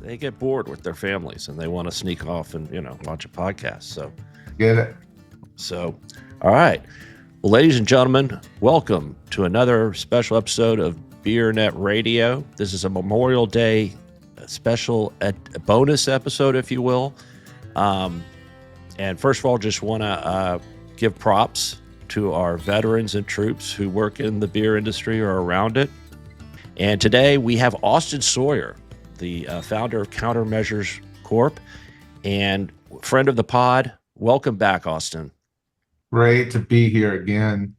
they get bored with their families and they want to sneak off and, watch a podcast. So get it. So, all right. Well, ladies and gentlemen, welcome to another special episode of Beernet Radio. This is a Memorial Day special bonus episode, if you will. And first of all, just want to give props to our veterans and troops who work in the beer industry or around it. And today we have Austin Sawyer, the founder of Countermeasures Corp. and friend of the pod. Welcome back, Austin. Great to be here again.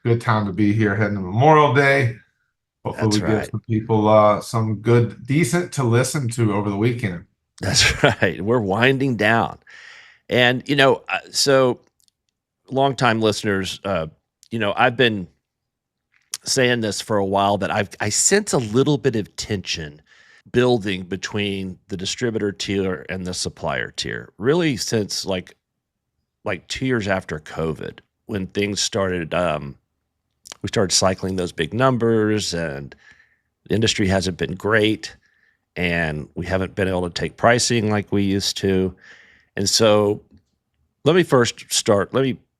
Good time to be here heading to Memorial Day. Hopefully we give some people some good, decent to listen to over the weekend. That's right. We're winding down. And, so longtime listeners, I've been saying this for a while, that I sense a little bit of tension building between the distributor tier and the supplier tier, really since like 2 years after COVID, when things started, we started cycling those big numbers and the industry hasn't been great and we haven't been able to take pricing like we used to. And so let me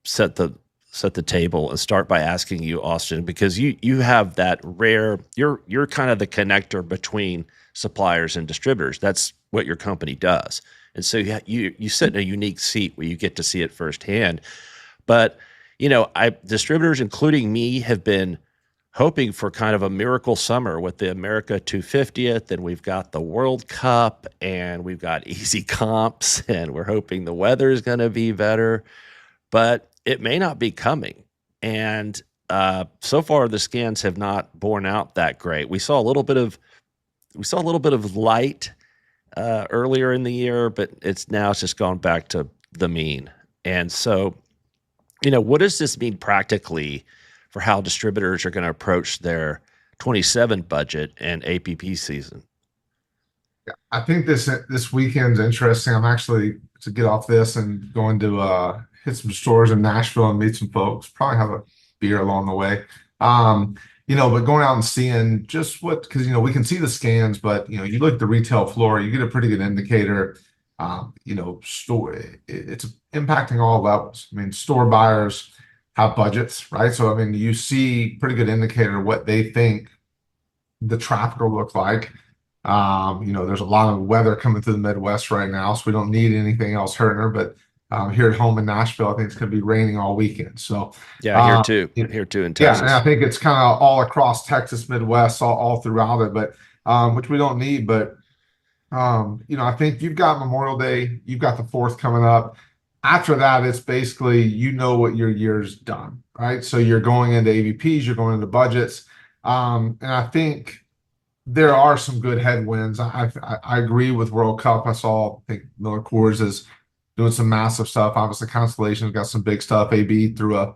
set the table and start by asking you, Austin, because you have that rare, you're kind of the connector between suppliers and distributors. That's what your company does. And so you sit in a unique seat where you get to see it firsthand. But, distributors, including me, have been hoping for kind of a miracle summer with the America 250th, and we've got the World Cup, and we've got easy comps, and we're hoping the weather is going to be better. But it may not be coming. And so far, the scans have not borne out that great. We saw a little bit of light earlier in the year, but it's just gone back to the mean. And so, what does this mean practically for how distributors are going to approach their 27 budget and APP season? Yeah, I think this weekend's interesting. I'm actually, to get off this and going to hit some stores in Nashville and meet some folks, probably have a beer along the way. But going out and seeing just because we can see the scans, but you look at the retail floor, you get a pretty good indicator. Store, it's impacting all levels. I mean, store buyers have budgets, right? So you see pretty good indicator what they think the traffic will look like. There's a lot of weather coming through the Midwest right now, so we don't need anything else hurting her. But here at home in Nashville, I think it's going to be raining all weekend. So yeah, here too in Texas. Yeah, and I think it's kind of all across Texas, Midwest, all throughout it. But which we don't need. But I think you've got Memorial Day, you've got the 4th coming up. After that, it's basically what your year's done, right? So you're going into AVPs, you're going into budgets, and I think there are some good headwinds. I agree with World Cup. I think Miller Coors is doing some massive stuff. Obviously, Constellation's got some big stuff. AB threw a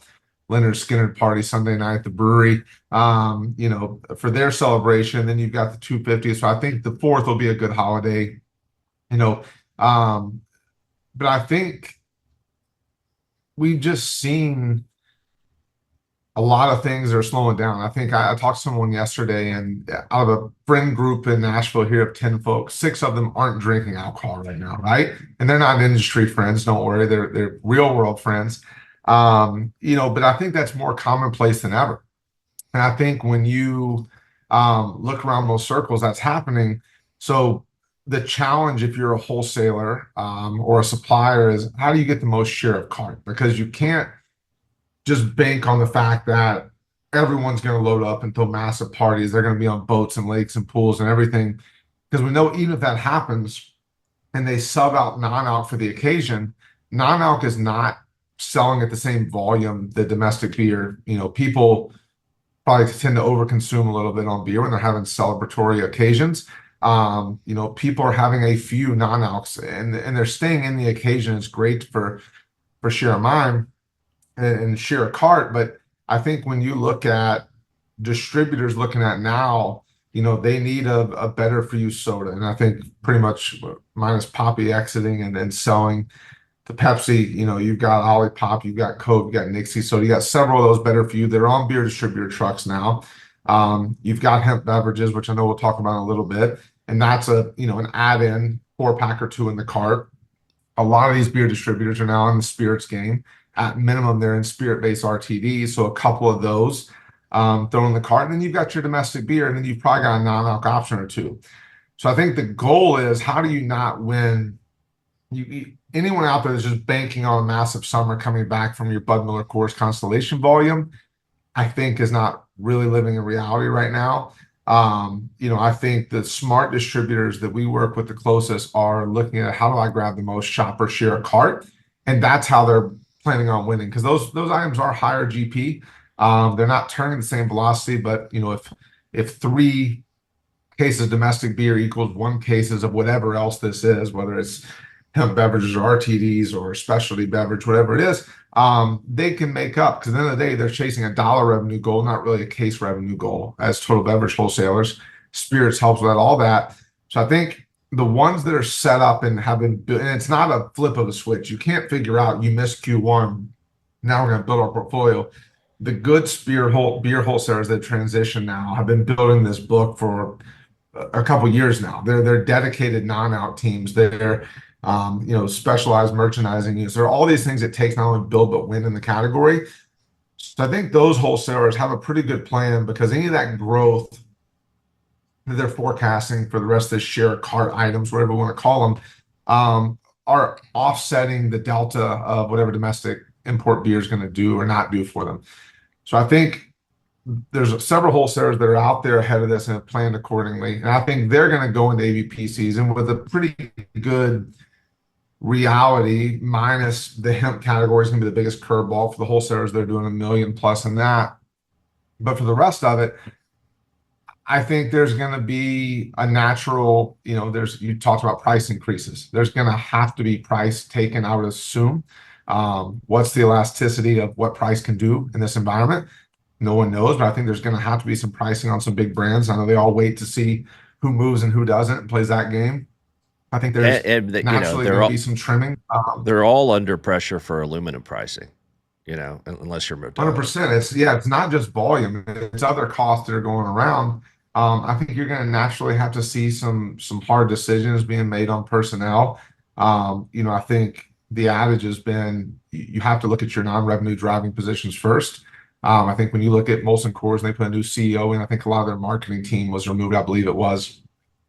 Leonard Skinner party Sunday night at the brewery, for their celebration. Then you've got the 250th. So I think the 4th will be a good holiday, but I think we've just seen a lot of things that are slowing down. I think I talked to someone yesterday, and out of a friend group in Nashville here of 10 folks, 6 of them aren't drinking alcohol right now, right? And they're not industry friends, don't worry. They're real world friends. But I think that's more commonplace than ever. And I think when you look around those circles, that's happening. So the challenge, if you're a wholesaler or a supplier, is how do you get the most share of cart? Because you can't just bank on the fact that everyone's going to load up and throw massive parties. They're going to be on boats and lakes and pools and everything. Because we know even if that happens and they sub out non-alc for the occasion, non-alc is not selling at the same volume the domestic beer. People probably tend to overconsume a little bit on beer when they're having celebratory occasions. People are having a few non-alcs and they're staying in the occasion. It's great for share of mind and share a cart. But I think when you look at distributors looking at now, they need a better for you soda. And I think pretty much minus Poppy exiting and then selling to Pepsi, you've got Olipop, you've got Coke, you've got Nixie soda, you got several of those better for you. They're on beer distributor trucks now. You've got hemp beverages, which I know we'll talk about in a little bit. and that's an add-in 4-pack or 2 in the cart. A lot of these beer distributors are now in the spirits game. At minimum, they're in spirit-based RTDs, so a couple of those thrown in the cart, and then you've got your domestic beer, and then you've probably got a non-alc option or two. So I think the goal is, how do you not win? Anyone out there that's just banking on a massive summer coming back from your Bud Miller Coors Constellation volume, I think is not really living in reality right now. I think the smart distributors that we work with the closest are looking at, how do I grab the most shopper share cart? And that's how they're planning on winning, because those items are higher GP. They're not turning the same velocity, but if 3 cases of domestic beer equals 1 cases of whatever else this is, whether it's hemp beverages or RTDs or specialty beverage, whatever it is, they can make up, because at the end of the day, they're chasing a dollar revenue goal, not really a case revenue goal as total beverage wholesalers. Spirits helps with all that. So I think the ones that are set up and have been built, and it's not a flip of a switch. You can't figure out, you missed Q1, now we're going to build our portfolio. The good beer wholesalers that transition now have been building this book for a couple years now. They're dedicated non-out teams. They're specialized merchandising units. There are all these things it takes not only to build but win in the category. So I think those wholesalers have a pretty good plan, because any of that growth that they're forecasting for the rest of this share cart items, whatever we want to call them, are offsetting the delta of whatever domestic import beer is going to do or not do for them. So I think there's several wholesalers that are out there ahead of this and have planned accordingly. And I think they're going to go into AVP season with a pretty good reality, minus the hemp category is going to be the biggest curveball for the wholesalers. They're doing $1 million plus in that. But for the rest of it, I think there's going to be a natural, you talked about price increases. There's going to have to be price taken, I would assume. What's the elasticity of what price can do in this environment? No one knows, but I think there's going to have to be some pricing on some big brands. I know they all wait to see who moves and who doesn't and plays that game. I think there's naturally going to be some trimming. They're all under pressure for aluminum pricing, unless you're Modelo. 100%. It's not just volume; it's other costs that are going around. I think you're going to naturally have to see some hard decisions being made on personnel. I think the adage has been, you have to look at your non-revenue driving positions first. I think when you look at Molson Coors, and they put a new CEO in, I think a lot of their marketing team was removed. I believe it was,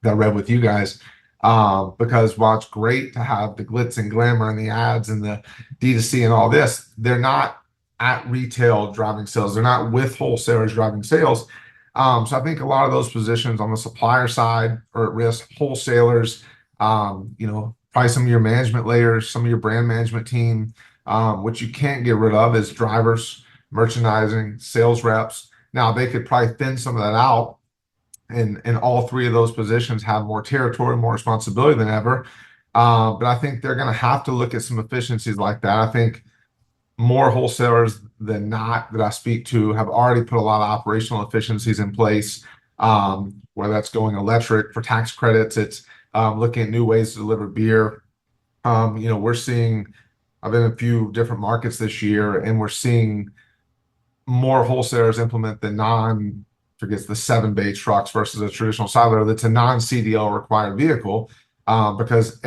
that I read with you guys. Because while it's great to have the glitz and glamour and the ads and the D2C and all this, they're not at retail driving sales. They're not with wholesalers driving sales. So I think a lot of those positions on the supplier side are at risk. Wholesalers, probably some of your management layers, some of your brand management team, which you can't get rid of, is drivers, merchandising, sales reps. Now they could probably thin some of that out, and all 3 of those positions have more territory, more responsibility than ever. But I think they're going to have to look at some efficiencies like that. I think more wholesalers than not that I speak to have already put a lot of operational efficiencies in place, whether that's going electric for tax credits. It's looking at new ways to deliver beer. We're seeing, I've been in a few different markets this year, and we're seeing more wholesalers implement the forgets the 7-bay trucks versus a traditional sideloader that's a non-CDL required vehicle, because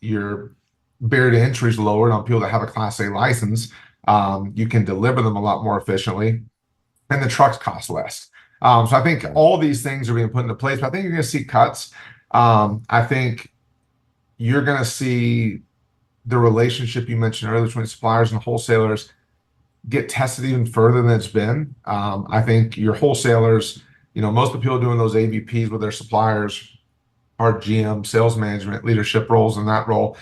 your barrier to entry is lowered on people that have a Class A license. You can deliver them a lot more efficiently, and the trucks cost less. So I think all these things are being put into place, but I think you're going to see cuts. I think you're going to see the relationship you mentioned earlier between suppliers and wholesalers get tested even further than it's been. I think your wholesalers, most of the people doing those AVPs with their suppliers are GM, sales management, leadership roles in that role.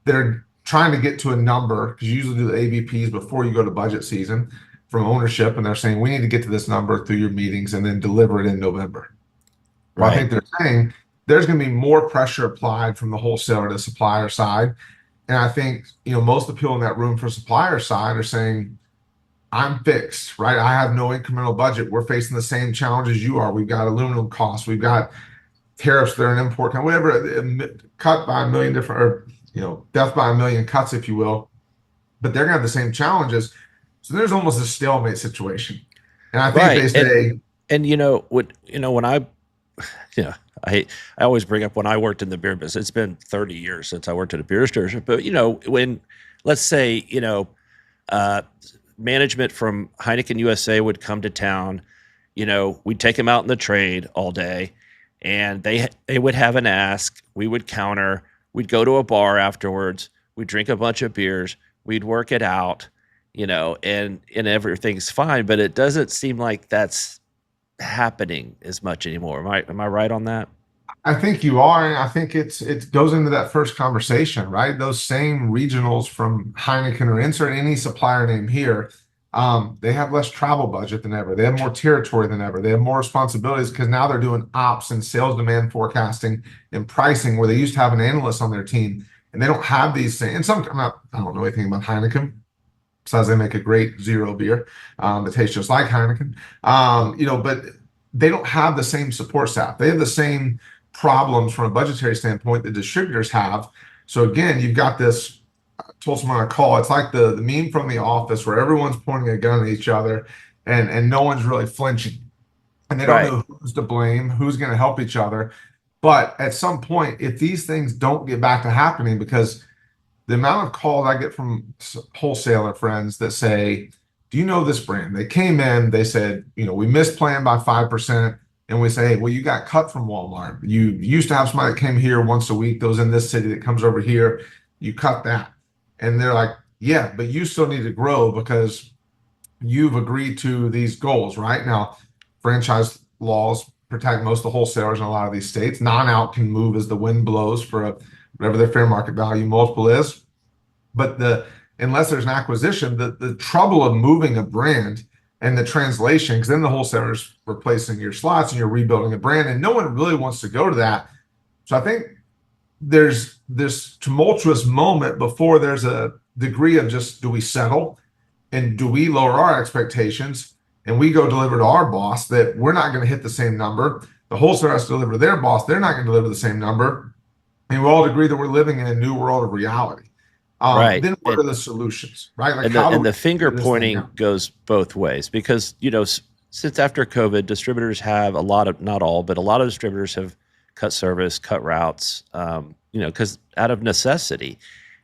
They're trying to get to a number, because you usually do the AVPs before you go to budget season from ownership, and they're saying, we need to get to this number through your meetings and then deliver it in November. Right. Well, I think they're saying there's going to be more pressure applied from the wholesaler to the supplier side. And I think, most of the people in that room for supplier side are saying, I'm fixed, right? I have no incremental budget. We're facing the same challenges you are. We've got aluminum costs. We've got tariffs that are an import, whatever, cut by 1 million different, or, death by 1 million cuts, if you will. But they're going to have the same challenges. So there's almost a stalemate situation. And I think they say, when I you know, I always bring up when I worked in the beer business. It's been 30 years since I worked at a beer store. But when let's say uh, management from Heineken USA would come to town, we'd take them out in the trade all day, and they would have an ask. We would counter. We'd go to a bar afterwards. We'd drink a bunch of beers. We'd work it out, and everything's fine. But it doesn't seem like that's happening as much anymore. Am I right on that? I think you are, and I think it goes into that first conversation, right? Those same regionals from Heineken or insert any supplier name here, they have less travel budget than ever. They have more territory than ever. They have more responsibilities because now they're doing ops and sales demand forecasting and pricing where they used to have an analyst on their team, and they don't have these things. And I don't know anything about Heineken. Besides, they make a great zero beer that tastes just like Heineken. But they don't have the same support staff. They have the same problems from a budgetary standpoint that distributors have. So again, you've got this. I told someone on a call, it's like the meme from The Office where everyone's pointing a gun at each other, and no one's really flinching, and they don't Right. know who's to blame, who's going to help each other. But at some point, if these things don't get back to happening, because the amount of calls I get from wholesaler friends that say, do you know this brand? They came in, they said, we missed plan by 5%. And we say, hey, well, you got cut from Walmart. You used to have somebody that came here once a week that was in this city that comes over here. You cut that. And they're like, yeah, but you still need to grow because you've agreed to these goals, right? Now, franchise laws protect most of the wholesalers in a lot of these states. Non-out can move as the wind blows for whatever their fair market value multiple is. But unless there's an acquisition, the trouble of moving a brand and the translation, because then the wholesaler's replacing your slots and you're rebuilding a brand, and no one really wants to go to that. So I think there's this tumultuous moment before there's a degree of just, do we settle and do we lower our expectations and we go deliver to our boss that we're not going to hit the same number. The wholesaler has to deliver to their boss. They're not going to deliver the same number. And we all agree that we're living in a new world of reality. Right. Then what are the solutions, right? Like And how do the we finger figure this thing pointing out? goes both ways because since after COVID, distributors have not all, but a lot of distributors have cut service, cut routes, because out of necessity.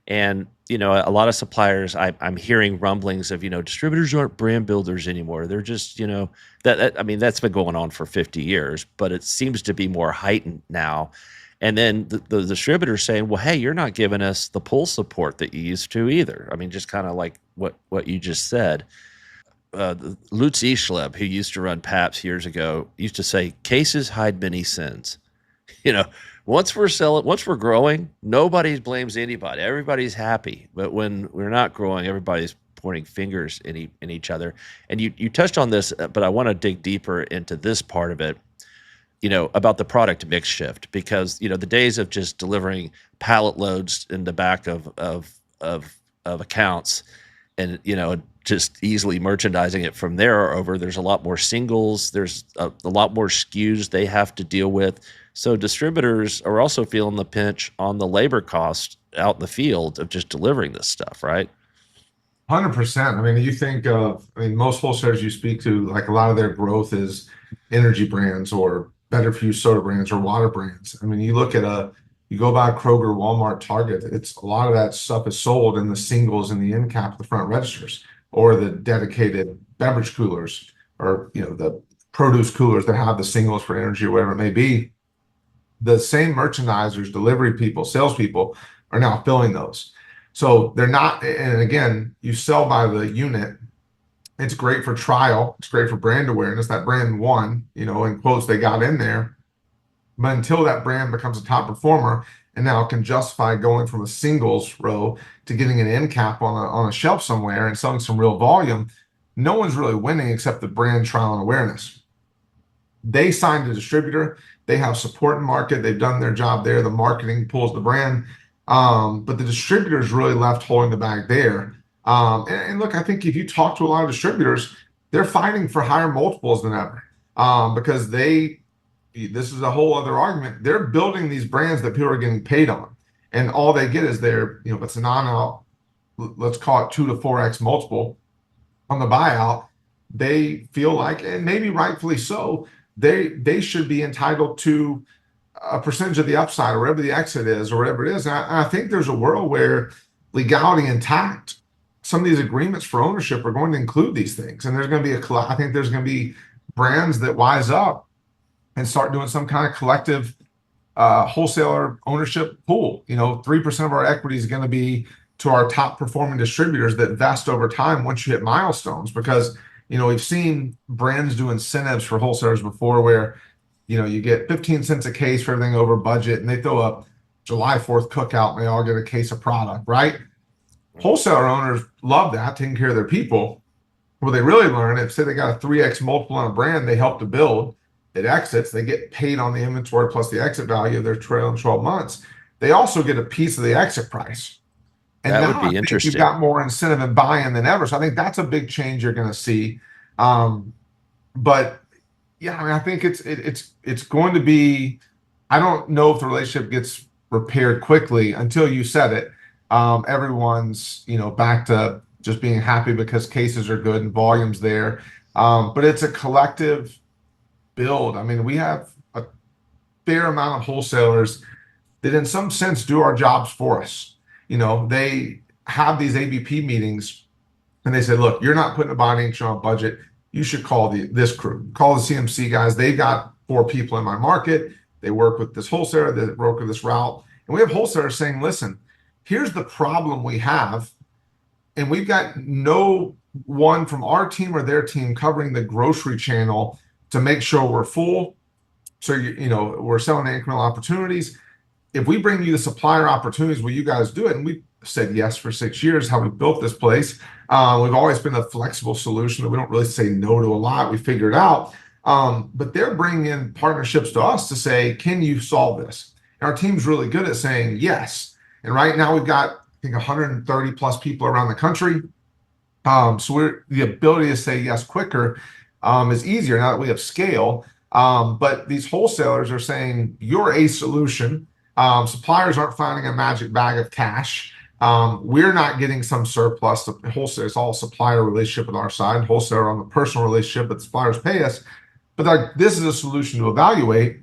And a lot of suppliers, I'm hearing rumblings of distributors aren't brand builders anymore. They're just I mean that's been going on for 50 years, but it seems to be more heightened now. And then the distributor saying, well, hey, you're not giving us the pull support that you used to either. I mean, just kind of like what you just said. Lutz Ischleb, who used to run Paps years ago, used to say, cases hide many sins. You know, once we're growing, nobody blames anybody. Everybody's happy. But when we're not growing, everybody's pointing fingers in each other. And you touched on this, but I want to dig deeper into this part of it, about the product mix shift, because the days of just delivering pallet loads in the back of accounts and just easily merchandising it from there are over. There's a lot more singles. There's a lot more SKUs they have to deal with. So distributors are also feeling the pinch on the labor cost out in the field of just delivering this stuff, right? 100%. I mean, most wholesalers you speak to, like a lot of their growth is energy brands or better for you soda brands or water brands. I mean, you go by Kroger, Walmart, Target, it's a lot of that stuff is sold in the singles and the end cap of the front registers or the dedicated beverage coolers or, the produce coolers that have the singles for energy or whatever it may be. The same merchandisers, delivery people, salespeople are now filling those. So they're not, and again, you sell by the unit. It's great for trial. It's great for brand awareness. That brand won, in quotes, they got in there. But until that brand becomes a top performer and now can justify going from a singles row to getting an end cap on a shelf somewhere and selling some real volume, no one's really winning except the brand trial and awareness. They signed a distributor. They have support in market. They've done their job there. The marketing pulls the brand. But the distributor's really left holding the bag there. And look, I think if you talk to a lot of distributors, they're fighting for higher multiples than ever because this is a whole other argument. They're building these brands that people are getting paid on. And all they get is if it's a non-out, let's call it 2 to 4x multiple on the buyout. They feel like, and maybe rightfully so, they should be entitled to a percentage of the upside or whatever the exit is or whatever it is. And I think there's a world where legality intact, some of these agreements for ownership are going to include these things. And there's going to be I think there's going to be brands that wise up and start doing some kind of collective wholesaler ownership pool. 3% of our equity is going to be to our top performing distributors that vest over time once you hit milestones. Because, we've seen brands do incentives for wholesalers before where, you get 15 cents a case for everything over budget, and they throw a July 4th cookout and they all get a case of product, right? Wholesaler owners love that, taking care of their people. What they really learn, if say they got a 3x multiple on a brand they help to build, it exits, they get paid on the inventory plus the exit value of their trailing 12 months. They also get a piece of the exit price. And that now would be I think interesting. you've got more incentive and buy-in than ever. So I think that's a big change you're going to see. But yeah, I think it's going to be. I don't know if the relationship gets repaired quickly until you said it. Everyone's back to just being happy because cases are good and volume's there. But it's a collective build. I mean, we have a fair amount of wholesalers that in some sense do our jobs for us. They have these ABP meetings and they say, look, you're not putting a binding on a budget. You should call this crew, call the CMC guys. They've got 4 people in my market. They work with this wholesaler, they broker this route. And we have wholesalers saying, listen, here's the problem we have. And we've got no one from our team or their team covering the grocery channel to make sure we're full. So, we're selling incremental opportunities. If we bring you the supplier opportunities, will you guys do it? And we said yes for 6 years, how we built this place. We've always been a flexible solution that we don't really say no to a lot. We figured out. But they're bringing in partnerships to us to say, can you solve this? And our team's really good at saying yes. And right now we've got, I think, 130 plus people around the country. So the ability to say yes quicker is easier now that we have scale. But these wholesalers are saying, you're a solution. Suppliers aren't finding a magic bag of cash. We're not getting some surplus. The wholesaler, it's all supplier relationship with our side, wholesaler on the personal relationship, but suppliers pay us. But this is a solution to evaluate.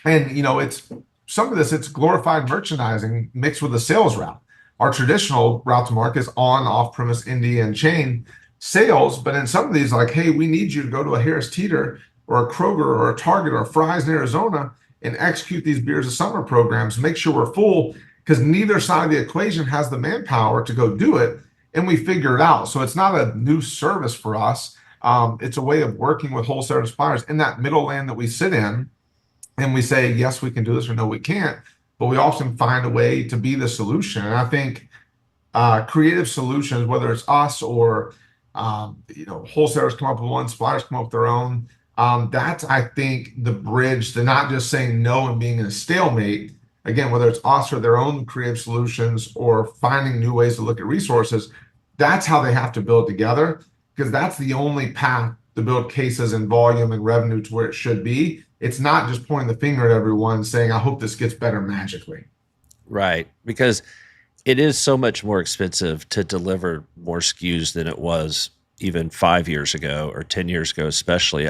And, it's some of this, it's glorified merchandising mixed with a sales route. Our traditional route to market is on, off-premise, indie, and chain sales. But in some of these, like, hey, we need you to go to a Harris Teeter or a Kroger or a Target or a Fry's in Arizona and execute these beers of summer programs, make sure we're full, because neither side of the equation has the manpower to go do it, and we figure it out. So it's not a new service for us. It's a way of working with wholesaler suppliers in that middle land that we sit in, and we say, yes, we can do this, or no, we can't. But we often find a way to be the solution. And I think creative solutions, whether it's us or wholesalers come up with one, suppliers come up with their own, that's, I think, the bridge to not just saying no and being in a stalemate. Again, whether it's us or their own creative solutions or finding new ways to look at resources, that's how they have to build together, because that's the only path to build cases and volume and revenue to where it should be. It's not just pointing the finger at everyone saying, I hope this gets better magically. Right. Because it is so much more expensive to deliver more SKUs than it was even 5 years ago or 10 years ago, especially.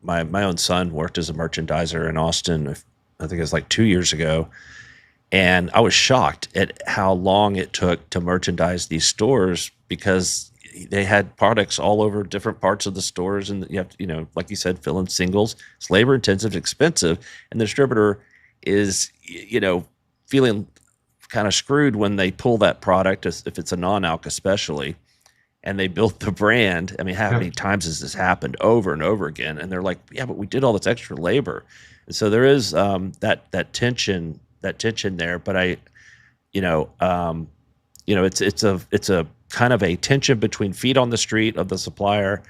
My own son worked as a merchandiser in Austin, I think it was like 2 years ago. And I was shocked at how long it took to merchandise these stores, because they had products all over different parts of the stores. And you have to, like you said, fill in singles. It's labor intensive, expensive. And the distributor is, feeling kind of screwed when they pull that product, if it's a non-alc especially, and they built the brand. I mean, how many times has this happened over and over again? And they're like, yeah, but we did all this extra labor. And so there is that tension there. But it's a kind of a tension between feet on the street of the supplier,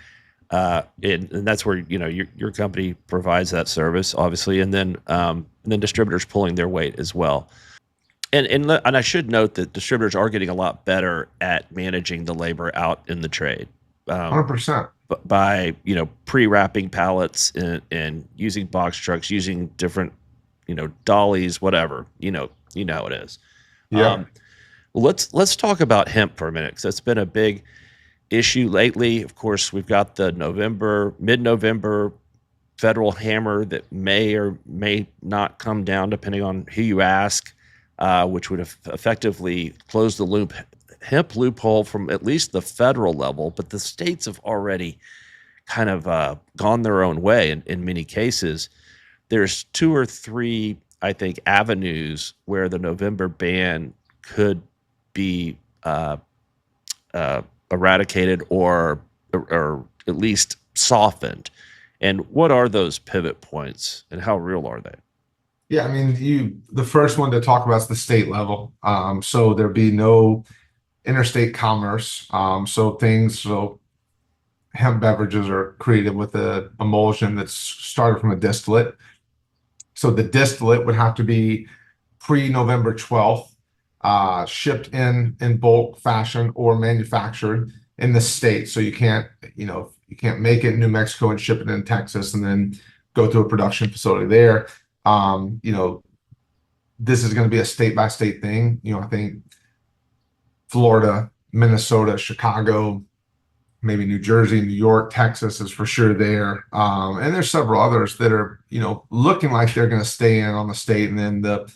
and that's where your company provides that service, obviously, and then distributors pulling their weight as well. And I should note that distributors are getting a lot better at managing the labor out in the trade. 100%. By pre-wrapping pallets and using box trucks, using different dollies, whatever. You know how it is. Yeah. Well, let's talk about hemp for a minute, because that's been a big issue lately. Of course, we've got the mid-November federal hammer that may or may not come down depending on who you ask, which would effectively close the hemp loophole from at least the federal level. But the states have already kind of gone their own way in many cases. There's two or three, I think, avenues where the November ban could be eradicated or at least softened. And what are those pivot points, and how real are they? Yeah, I mean, the first one to talk about is the state level. So there'd be no interstate commerce. So hemp beverages are created with an emulsion that's started from a distillate. So the distillate would have to be pre-November 12th, shipped in bulk fashion or manufactured in the state. So you can't make it in New Mexico and ship it in Texas and then go to a production facility there. This is going to be a state by state thing. I think Florida, Minnesota, Chicago, maybe New Jersey, New York, Texas is for sure there. And there's several others that are, looking like they're going to stay in on the state. And then the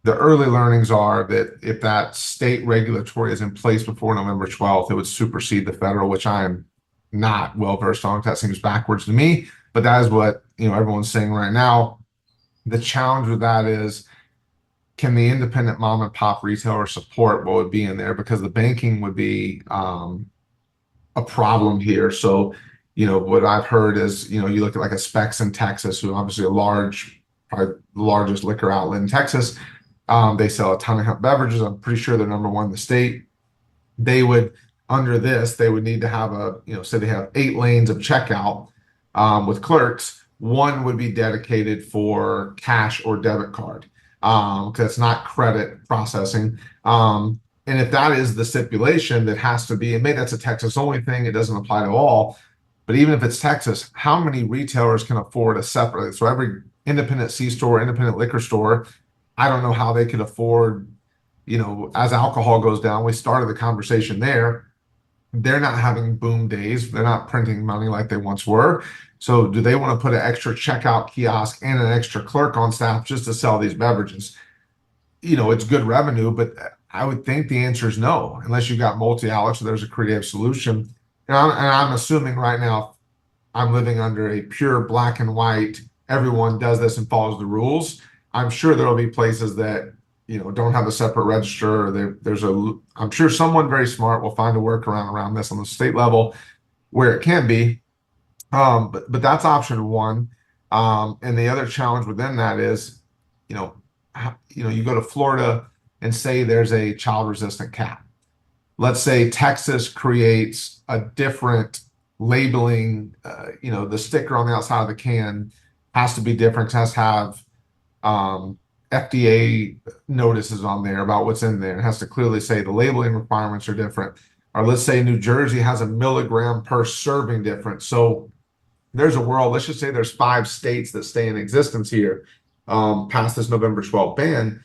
early learnings are that if that state regulatory is in place before November 12th, it would supersede the federal, which I am not well versed on. That seems backwards to me, but that is what, everyone's saying right now. The challenge with that is, can the independent mom and pop retailer support what would be in there? Because the banking would be a problem here. So, what I've heard is, you look at like a Specs in Texas, who obviously probably the largest liquor outlet in Texas. They sell a ton of hemp beverages. I'm pretty sure they're number one in the state. Under this, they would need to have say they have 8 lanes of checkout with clerks. One would be dedicated for cash or debit card, because it's not credit processing. And if that is the stipulation that has to be, and maybe that's a Texas only thing, it doesn't apply to all, but even if it's Texas, how many retailers can afford a separate? So every independent C-store, independent liquor store, I don't know how they could afford, as alcohol goes down, we started the conversation there. They're not having boom days. They're not printing money like they once were. So do they want to put an extra checkout kiosk and an extra clerk on staff just to sell these beverages? It's good revenue, but I would think the answer is no, unless you've got multi-outlet, so there's a creative solution. And I'm assuming right now I'm living under a pure black and white, everyone does this and follows the rules. I'm sure there'll be places that, don't have a separate register. I'm sure someone very smart will find a workaround around this on the state level where it can be. But that's option one. And the other challenge within that is, you go to Florida and say there's a child resistant cap. Let's say Texas creates a different labeling, the sticker on the outside of the can has to be different, has to have FDA notices on there about what's in there. It has to clearly say the labeling requirements are different. Or let's say New Jersey has a milligram per serving difference. So there's a world, let's just say there's 5 states that stay in existence here past this November 12th ban.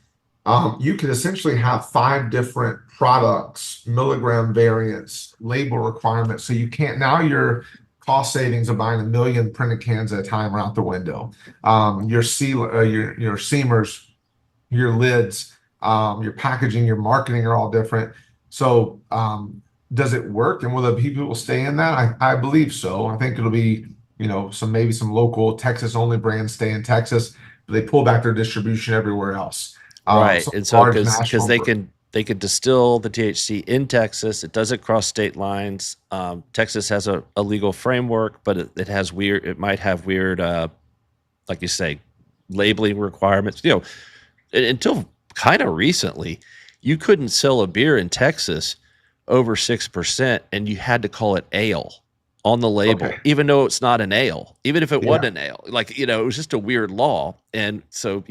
You could essentially have 5 different products, milligram variants, label requirements. So you can't, now your cost savings of buying 1 million printed cans at a time are out the window. Your seamers, your lids, your packaging, your marketing are all different. So does it work? And will the people stay in that? I believe so. I think it'll be, maybe some local Texas only brands stay in Texas, but they pull back their distribution everywhere else. Right. And so because they can distill the THC in Texas, it doesn't cross state lines. Texas has a legal framework, but it might have weird, like you say, labeling requirements. Until kind of recently, you couldn't sell a beer in Texas over 6%, and you had to call it ale on the label, even though it's not an ale, even if it wasn't an ale. Like, it was just a weird law. And so,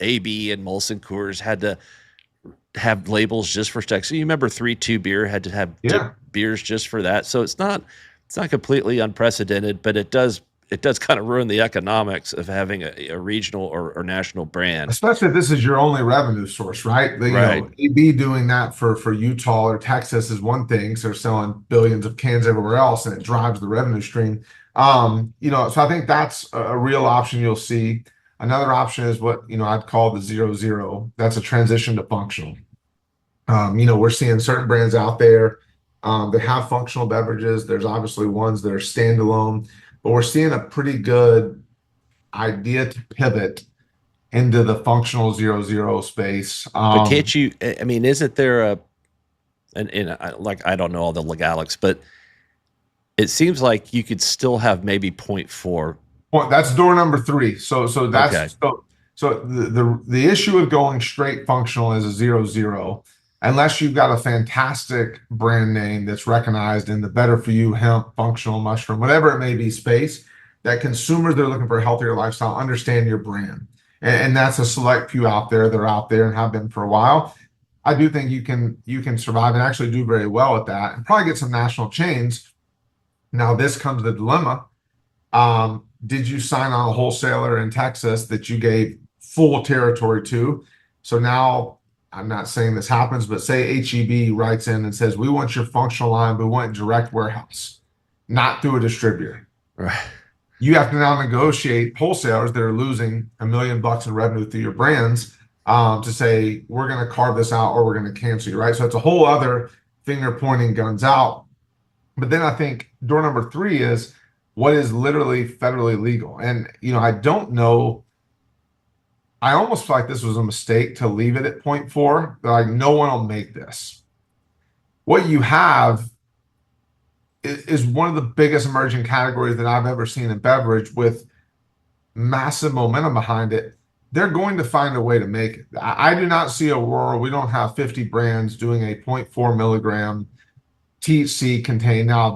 AB and Molson Coors had to have labels just for Texas. You remember 3-2 beer had to have beers just for that. So it's not completely unprecedented, but it does kind of ruin the economics of having a regional or national brand. Especially if this is your only revenue source, right? Right. AB doing that for Utah or Texas is one thing. So they're selling billions of cans everywhere else, and it drives the revenue stream. So I think that's a real option you'll see. Another option is what, I'd call the 0-0. That's a transition to functional. We're seeing certain brands out there that have functional beverages. There's obviously ones that are standalone, but we're seeing a pretty good idea to pivot into the functional 0-0 space. But can't you? I mean, isn't there I don't know all the legalics, but it seems like you could still have maybe 0.4. Well, that's door number 3. So that's Okay. so the issue with going straight functional is a 0-0, unless you've got a fantastic brand name that's recognized in the better for you hemp, functional mushroom, whatever it may be space, that consumers that are looking for a healthier lifestyle understand your brand. And that's a select few out there that are out there and have been for a while. I do think you can survive and actually do very well at that and probably get some national chains. Now, this comes the dilemma. Did you sign on a wholesaler in Texas that you gave full territory to? So now, I'm not saying this happens, but say HEB writes in and says, we want your functional line, but we want direct warehouse, not through a distributor. Right. You have to now negotiate wholesalers that are losing $1 million in revenue through your brands to say, we're going to carve this out or we're going to cancel you, right? So it's a whole other finger pointing, guns out. But then I think door number 3 is what is literally federally legal. And, I don't know. I almost feel like this was a mistake to leave it at 0.4. Like, no one will make this. What you have is one of the biggest emerging categories that I've ever seen in beverage with massive momentum behind it. They're going to find a way to make it. I do not see a world we don't have 50 brands doing a 0.4 milligram THC contained. Now,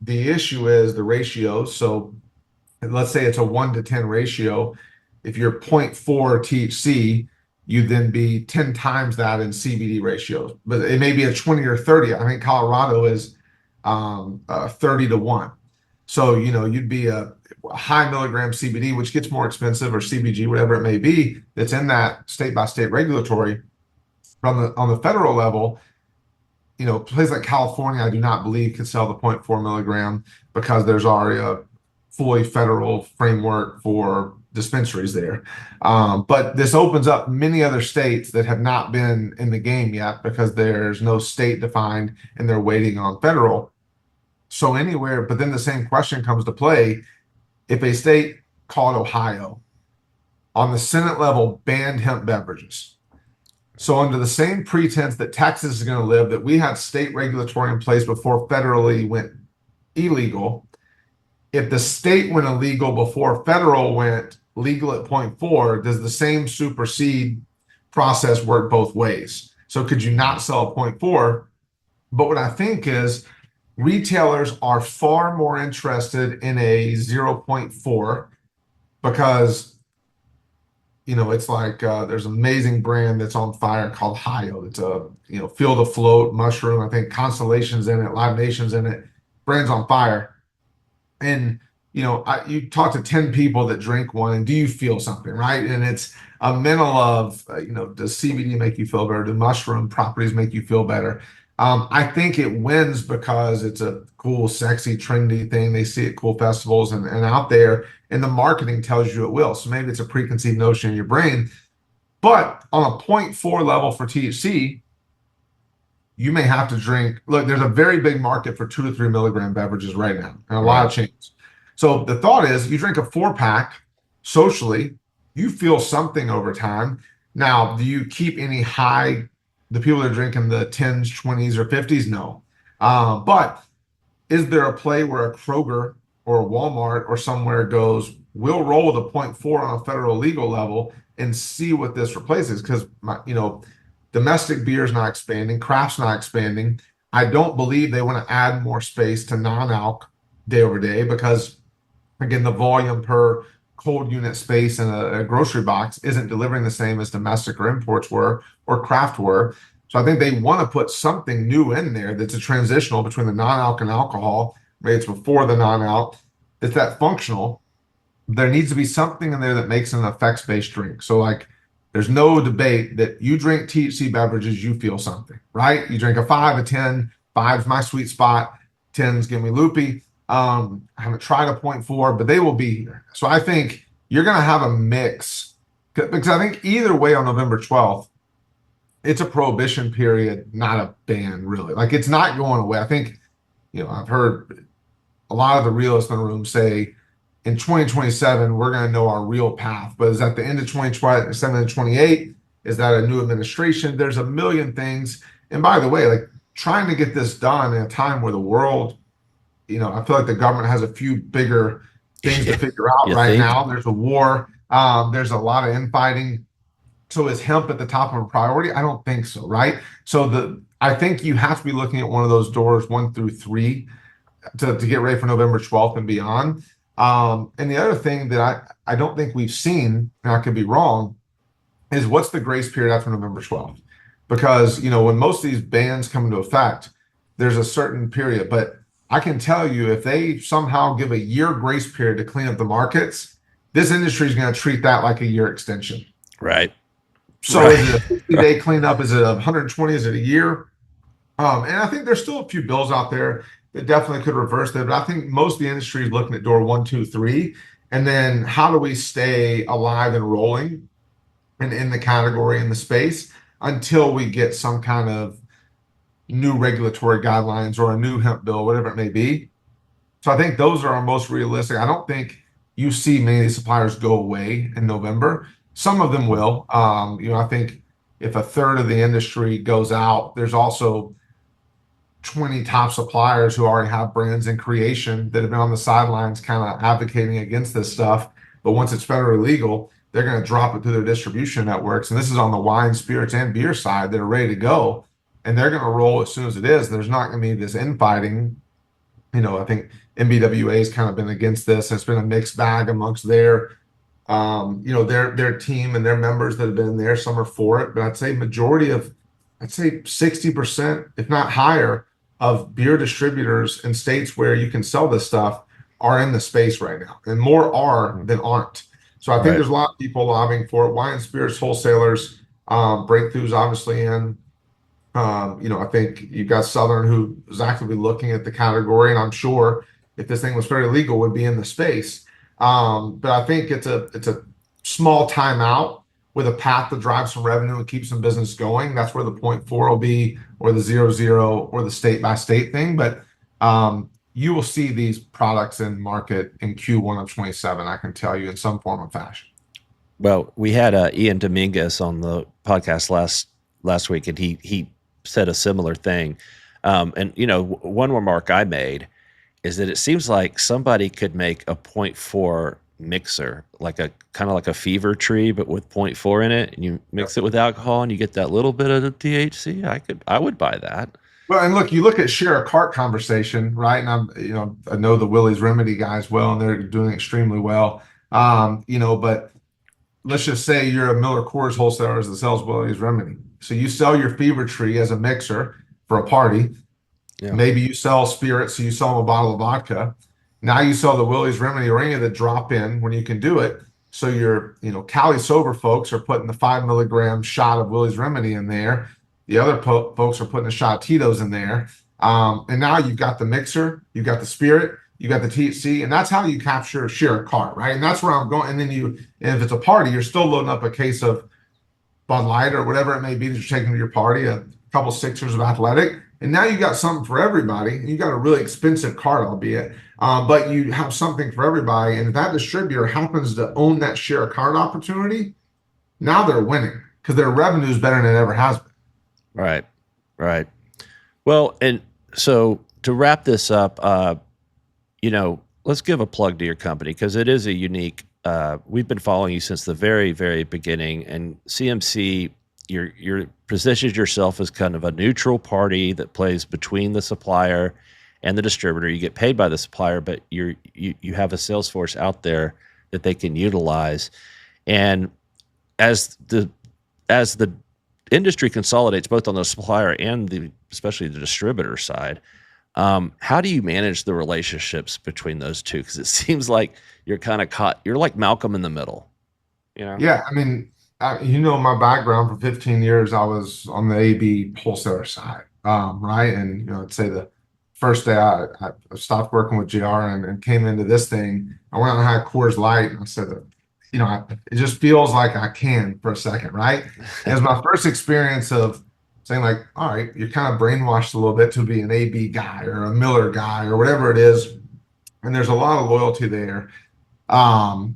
the issue is the ratio. So let's say it's a 1-to-10 ratio. If you're 0.4 THC, you then be 10 times that in CBD ratios. But it may be a 20 or 30. I think Colorado is 30-1. So, you'd be a high milligram CBD, which gets more expensive, or CBG, whatever it may be, that's in that state by state regulatory. On the federal level, places like California, I do not believe could sell the 0.4 milligram because there's already a fully federal framework for dispensaries there. But this opens up many other states that have not been in the game yet because there's no state defined and they're waiting on federal. So anywhere, but then the same question comes to play. If a state called Ohio on the Senate level banned hemp beverages, so under the same pretense that Texas is going to live, that we had state regulatory in place before federally went illegal, if the state went illegal before federal went legal at 0.4, does the same supersede process work both ways? So could you not sell a 0.4? But what I think is retailers are far more interested in a 0.4 because it's like there's an amazing brand that's on fire called Hio. It's a Field Afloat mushroom. I think Constellation's in it, Live Nation's in it. Brand's on fire. And you talk to 10 people that drink one, and do you feel something, right? And it's a mental of does CBD make you feel better? Do mushroom properties make you feel better? I think it wins because it's a cool, sexy, trendy thing. They see it at cool festivals and out there, and the marketing tells you it will. So maybe it's a preconceived notion in your brain. But on a 0.4 level for THC, you may have to drink. Look, there's a very big market for 2 to 3 milligram beverages right now, and a lot of chains. So the thought is you drink a 4-pack socially, you feel something over time. Now, do you keep any high? The people that are drinking the 10s, 20s, or 50s, no. But is there a play where a Kroger or a Walmart or somewhere goes, we'll roll with a 0.4 on a federal legal level and see what this replaces? Because, domestic beer is not expanding, craft's not expanding. I don't believe they want to add more space to non-alc day over day because, again, the volume per cold unit space in a grocery box isn't delivering the same as domestic or imports were or craft were. So I think they want to put something new in there that's a transitional between the non-alc and alcohol. Maybe it's before the non-alc. It's that functional. There needs to be something in there that makes an effects-based drink. So like there's no debate that you drink THC beverages, you feel something, right? You drink a 5, a 10, 5's my sweet spot, 10's give me loopy. I haven't tried a point four, but they will be here. So I think you're going to have a mix because I think either way on November 12th, it's a prohibition period, not a ban, really. Like it's not going away. I think, I've heard a lot of the realists in the room say in 2027, we're going to know our real path. But is that the end of 2027 and 28? Is that a new administration? There's a million things. And by the way, like trying to get this done in a time where the world, I feel like the government has a few bigger things to figure out You right think? now. There's a war. There's a lot of infighting. So is hemp at the top of a priority? I don't think so, right? So I think you have to be looking at one of those doors 1 through 3 to get ready for November 12th and beyond. And the other thing that I don't think we've seen, and I could be wrong, is what's the grace period after November 12th? Because, when most of these bans come into effect, there's a certain period. But I can tell you if they somehow give a year grace period to clean up the markets, this industry is going to treat that like a year extension. Right. So Right. is it a 50-day cleanup? Is it 120? Is it a year? And I think there's still a few bills out there that definitely could reverse that. But I think most of the industry is looking at door 1, 2, 3. And then how do we stay alive and rolling and in the category, in the space, until we get some kind of new regulatory guidelines or a new hemp bill, whatever it may be. So I think those are our most realistic. I don't think you see many of these suppliers go away in November. Some of them will. I think if a third of the industry goes out, there's also 20 top suppliers who already have brands in creation that have been on the sidelines kind of advocating against this stuff. But once it's federally legal, they're going to drop it through their distribution networks. And this is on the wine, spirits, and beer side that are ready to go. And they're going to roll as soon as it is. There's not going to be this infighting. I think MBWA has kind of been against this. It's been a mixed bag amongst their team and their members that have been there. Some are for it, but I'd say 60%, if not higher, of beer distributors in states where you can sell this stuff are in the space right now, and more are than aren't. So I think Right. there's a lot of people lobbying for it. Wine and spirits wholesalers, breakthroughs obviously in. I think you've got Southern who is actively looking at the category, and I'm sure if this thing was fairly legal, would be in the space. But I think it's a small timeout with a path to drive some revenue and keep some business going. That's where the 0.4 will be, or the 0.0, or the state by state thing. But you will see these products in market in Q1 of 27, I can tell you, in some form or fashion. Well, we had Ian Dominguez on the podcast last week, and he said a similar thing. And one remark I made is that it seems like somebody could make a 0.4 mixer, like a kind of like a fever tree, but with 0.4 in it, and you mix it with alcohol, and you get that little bit of the THC. I would buy that. Well, and look, you look at share a cart conversation, right? And I know the Willie's Remedy guys well, and they're doing extremely well. But let's just say you're a Miller Coors wholesaler that sells Willie's Remedy. So you sell your Fever Tree as a mixer for a party. Yeah. Maybe you sell spirits, so you sell them a bottle of vodka. Now you sell the Willie's Remedy or any of the drop in when you can do it. So your, Cali sober folks are putting the 5 milligram shot of Willie's Remedy in there. The other folks are putting a shot of Tito's in there. And now you've got the mixer, you've got the spirit, you got the THC, and that's how you capture share a cart, right? And that's where I'm going. And then and if it's a party, you're still loading up a case of Bud Light or whatever it may be that you're taking to your party, a couple sixers of Athletic, and now you got something for everybody. You got a really expensive cart, albeit, but you have something for everybody. And if that distributor happens to own that share a cart opportunity, now they're winning because their revenue is better than it ever has been. Right. Right. Well, and so to wrap this up, let's give a plug to your company because it is a unique. We've been following you since the very, very beginning, and CMC, you're positioned yourself as kind of a neutral party that plays between the supplier and the distributor. You get paid by the supplier, but you have a sales force out there that they can utilize, and as the industry consolidates both on the supplier and especially the distributor side, how do you manage the relationships between those two? Because it seems like you're kind of caught. You're like Malcolm in the middle. Yeah, I mean, my background for 15 years, I was on the AB wholesaler side, right? And I'd say the first day I stopped working with JR and came into this thing. I went out and had Coors Light, and I said, it just feels like I can for a second, right? It was my first experience of saying, like, all right, you're kind of brainwashed a little bit to be an AB guy or a Miller guy or whatever it is, and there's a lot of loyalty there. I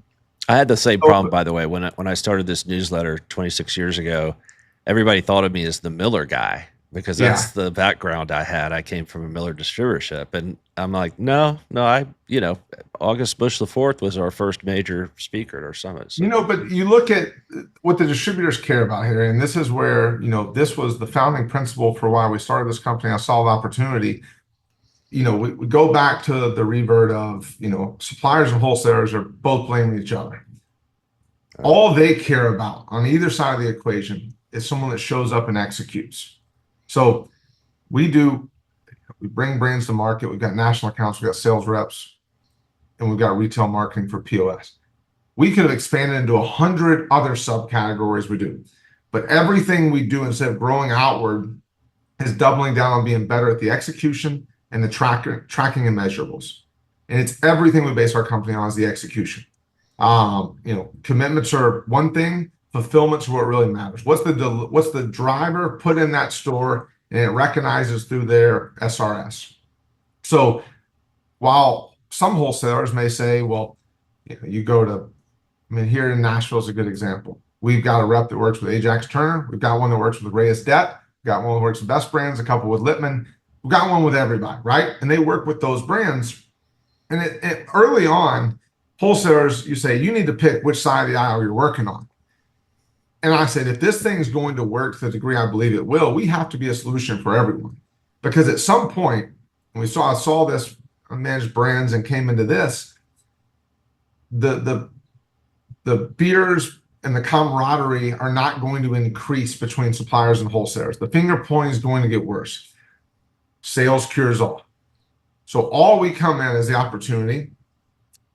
had the same problem, by the way, when I started this newsletter 26 years ago. Everybody thought of me as the Miller guy because that's the background I had. I came from a Miller distributorship, and I'm like, no, August Bush IV was our first major speaker at our summit. So. But you look at what the distributors care about here, and this is where, this was the founding principle for why we started this company. I saw the opportunity. We go back to the revert of, suppliers and wholesalers are both blaming each other. All they care about on either side of the equation is someone that shows up and executes. So we bring brands to market. We've got national accounts, we've got sales reps, and we've got retail marketing for POS. We could have expanded into 100 other subcategories we do, but everything we do, instead of growing outward, is doubling down on being better at the execution and the tracking and measurables. And it's everything we base our company on is the execution. Commitments are one thing. Fulfillment's what really matters. What's the driver put in that store, and it recognizes through their SRS. So while some wholesalers may say, well, you go to, here in Nashville is a good example. We've got a rep that works with Ajax Turner. We've got one that works with Reyes Debt. We've got one that works with Best Brands, a couple with Littman. We've got one with everybody, right? And they work with those brands. And it early on, wholesalers, you say, you need to pick which side of the aisle you're working on. And I said, if this thing's going to work to the degree I believe it will, we have to be a solution for everyone. Because at some point, when I saw this, I managed brands and came into this, the beers and the camaraderie are not going to increase between suppliers and wholesalers. The finger pointing is going to get worse. Sales cures all. So all we come in is the opportunity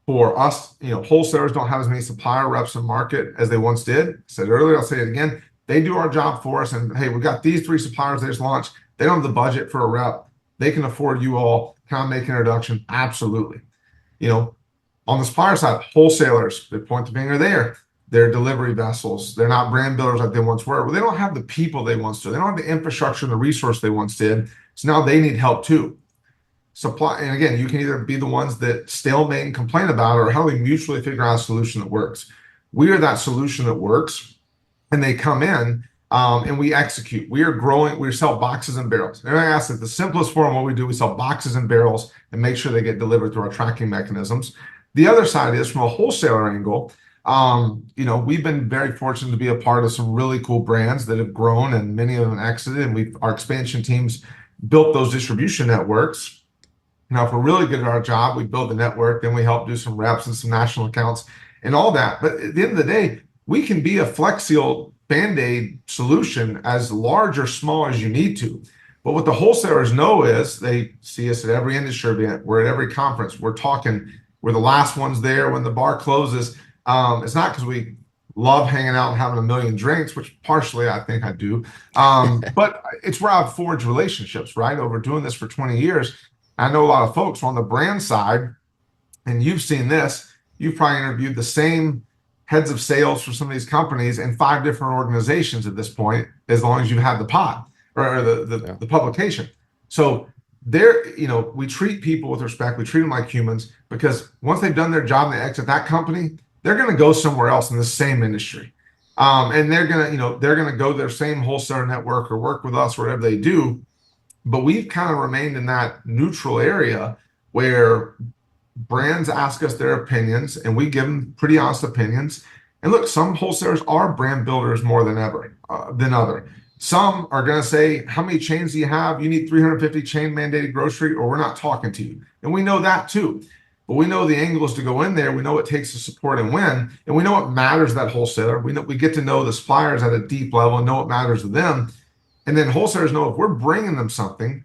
for us. Wholesalers don't have as many supplier reps in market as they once did. I said earlier, I'll say it again. They do our job for us. And hey, we got these 3 suppliers they just launched. They don't have the budget for a rep. They can afford you all. Can I make an introduction? Absolutely. On the supplier side, wholesalers, they point the finger there. They're delivery vessels. They're not brand builders like they once were. Well, they don't have the people they once did. They don't have the infrastructure and the resource they once did. So now they need help too. Supply, and again, you can either be the ones that stalemate and complain about it, or how do we mutually figure out a solution that works? We are that solution that works, and they come in and we execute. We are growing. We sell boxes and barrels. And I asked that the simplest form, what we do, we sell boxes and barrels and make sure they get delivered through our tracking mechanisms. The other side is from a wholesaler angle. We've been very fortunate to be a part of some really cool brands that have grown, and many of them exited, and our expansion teams built those distribution networks. Now, if we're really good at our job, we build the network, then we help do some reps and some national accounts and all that. But at the end of the day, we can be a Flex Seal Band-Aid solution as large or small as you need to. But what the wholesalers know is they see us at every industry event. We're at every conference. We're talking. We're the last ones there when the bar closes. It's not because we love hanging out and having a million drinks, which partially I think I do. But it's where I've forged relationships, right? Over doing this for 20 years. I know a lot of folks on the brand side, and you've seen this. You've probably interviewed the same heads of sales for some of these companies in 5 different organizations at this point, as long as you've had the pod or the publication. So we treat people with respect. We treat them like humans, because once they've done their job and they exit that company, they're going to go somewhere else in the same industry. And they're going to go to their same wholesaler network or work with us, whatever they do. But we've kind of remained in that neutral area where brands ask us their opinions and we give them pretty honest opinions. And look, some wholesalers are brand builders more than ever, than other. Some are going to say, how many chains do you have? You need 350 chain mandated grocery, or we're not talking to you. And we know that too. But we know the angle is to go in there. We know what it takes to support and win. And we know what matters to that wholesaler. We get to know the suppliers at a deep level and know what matters to them. And then wholesalers know if we're bringing them something,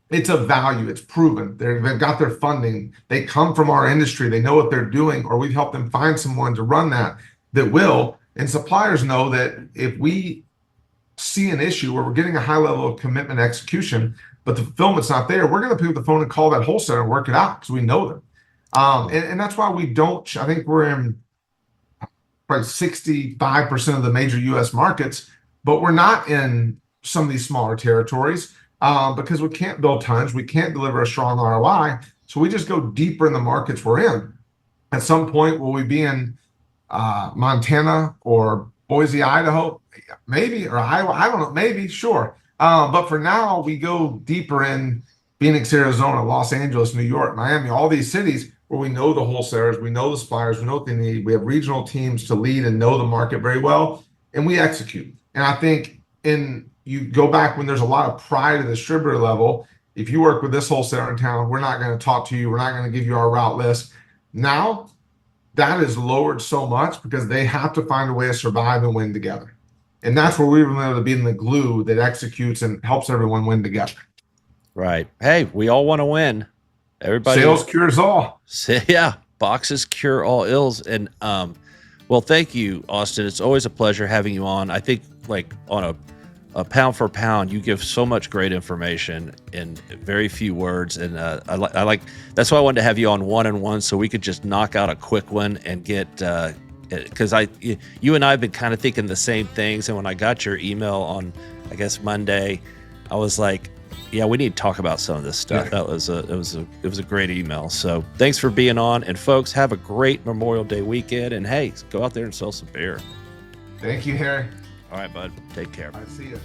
it's of value. It's proven. They've got their funding. They come from our industry. They know what they're doing, or we've helped them find someone to run that will. And suppliers know that if we see an issue where we're getting a high level of commitment execution, but the fulfillment's not there, we're going to pick up the phone and call that wholesaler and work it out because we know them. And that's why we don't, I think we're in probably 65% of the major US markets, but we're not in some of these smaller territories because we can't build tons, we can't deliver a strong ROI. So we just go deeper in the markets we're in. At some point, will we be in Montana or Boise, Idaho? Maybe, or Iowa, I don't know, maybe, sure. But for now, we go deeper in Phoenix, Arizona, Los Angeles, New York, Miami, all these cities where we know the wholesalers, we know the suppliers, we know what they need. We have regional teams to lead and know the market very well, and we execute. And I think you go back when there's a lot of pride at the distributor level. If you work with this wholesaler in town, we're not going to talk to you. We're not going to give you our route list. Now, that is lowered so much because they have to find a way to survive and win together. And that's where we've been able to be in the glue that executes and helps everyone win together. Right. Hey, we all want to win. Everybody. Sales cures all. Yeah. Boxes cure all ills. And, well, thank you, Austin. It's always a pleasure having you on. I think like on a pound for pound, you give so much great information in very few words. And I like that's why I wanted to have you on one-on-one so we could just knock out a quick one and get because you and I have been kind of thinking the same things. And when I got your email on, I guess Monday, I was like, yeah, we need to talk about some of this stuff. Yeah. It was a great email. So thanks for being on. And folks, have a great Memorial Day weekend. And hey, go out there and sell some beer. Thank you, Harry. All right, bud. Take care. I see you.